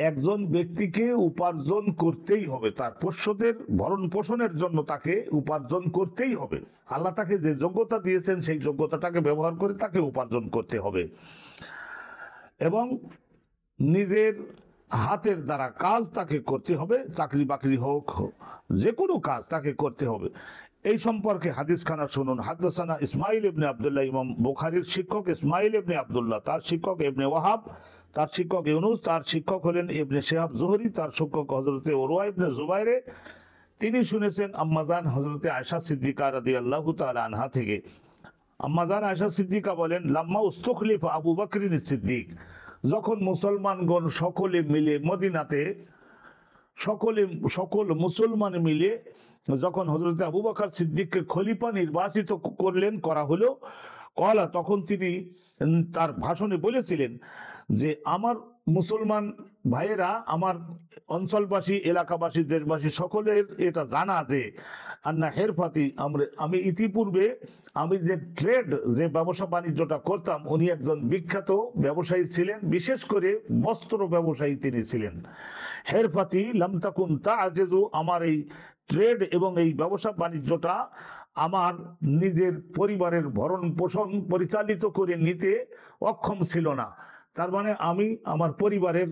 একজন ব্যক্তিকে উপার্জন করতেই হবে, তার পোষ্যদের ভরণ পোষণের জন্য তাকে উপার্জন করতেই হবে। আল্লাহ তাকে যে যোগ্যতা দিয়েছেন সেই যোগ্যতাটাকে ব্যবহার করে তাকে উপার্জন করতে হবে এবং নিজের হাতের দ্বারা কাজ তাকে করতে হবে, চাকরি বাকরি হোক, যে কোনো কাজ তাকে করতে হবে। এই সম্পর্কে হাদিস খানা শুনুন। হাদদাসানা ইসমাইল ইবনে আব্দুল্লাহ, ইমাম বুখারীর শিক্ষক ইসমাইল ইবনে আব্দুল্লাহ, তার শিক্ষক ইবনে ওয়াহাব, তার শিক্ষক ইউনুস, তার শিক্ষক হলেন ইবনে শিহাব জুহরি, তার শিক্ষক হযরতে উরওয়া ইবনে জুবাইর। তিনি শুনেছেন আম্মাজান হযরতে আয়েশা সিদ্দিকা রাদিয়াল্লাহু তাআলা আনহা থেকে। আম্মাজান আয়েশা সিদ্দিকা বলেন, লাম্মা উস্তুখলিফা আবু বকরিন সিদ্দিক, যখন মুসলমানগণ সকলে মিলে মদিনাতে সকল মুসলমান মিলে যখন হযরত আবু বকর সিদ্দিককে খলিফা নির্বাচিত করা হলো, কলা, তখন তিনি তার ভাষণে বলেছিলেন যে আমার মুসলমান ভাইয়েরা, আমার অঞ্চলবাসী, এলাকাবাসী, দেশবাসী সকলের এটা জানা যে আন্না হেরফাতি, আমি ইতিপূর্বে আমি যে ট্রেড, যে ব্যবসা বাণিজ্যটা করতাম, উনি একজন বিখ্যাত ব্যবসায়ী ছিলেন, বিশেষ করে বস্ত্র ব্যবসায়ী তিনি ছিলেন। হেরফাতি লাম তাকুন তাআজিজু, আমার এই ট্রেড এবং এই ব্যবসা বাণিজ্যটা আমার নিজের পরিবারের ভরণ পোষণ পরিচালিত করে নিতে অক্ষম ছিল না। তার মানে আমি আমার পরিবারের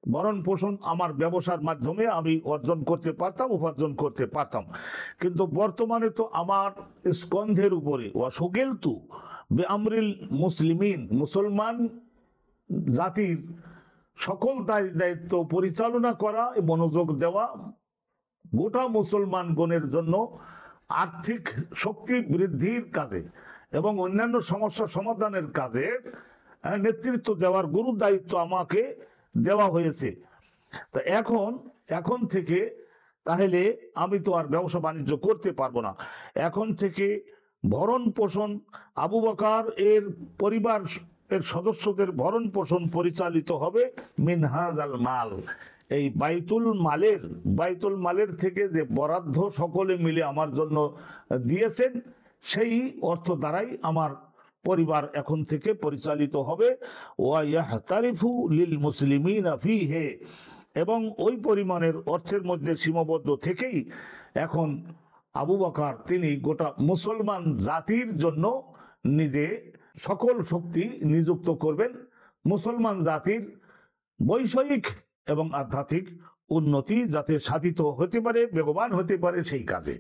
ভরণ পোষণ আমার ব্যবসার মাধ্যমে আমি অর্জন করতে পারতাম, উপার্জন করতে পারতাম। কিন্তু বর্তমানে তো আমার স্কন্ধের উপরে ওয়াসুগিলতু বিআমরিল মুসলিমিন, মুসলমান জাতির সকল দায়িত্ব পরিচালনা করা, মনোযোগ দেওয়া, গোটা মুসলমানগণের জন্য আর্থিক শক্তি বৃদ্ধির কাজে এবং অন্যান্য সমস্যা সমাধানের কাজে নেতৃত্ব দেওয়ার গুরু দায়িত্ব আমাকে দেওয়া হয়েছে। তা এখন থেকে তাহলে আমি তো আর ব্যবসা বাণিজ্য করতে পারবো না। এখন থেকে ভরণ পোষণ, আবু বকর এর পরিবার এর সদস্যদের ভরণ পোষণ পরিচালিত হবে মিনহাজাল মাল, এই বাইতুল মালের থেকে যে বরাদ্দ সকলে মিলে আমার জন্য দিয়েছেন, সেই অর্থ দ্বারাই আমার পরিবার এখন থেকে পরিচালিত হবে। ওয়া ইয়াহতারিফু লিল মুসলিমিনা ফিহি, এবং ওই পরিমাণের অর্থের মধ্যে সীমাবদ্ধ থেকেই এখন আবু বকর তিনি গোটা মুসলমান জাতির জন্য নিজে সকল শক্তি নিযুক্ত করবেন, মুসলমান জাতির বৈষয়িক এবং আধ্যাত্মিক উন্নতি যাতে সাধিত হতে পারে, বেগবান হতে পারে সেই কাজে।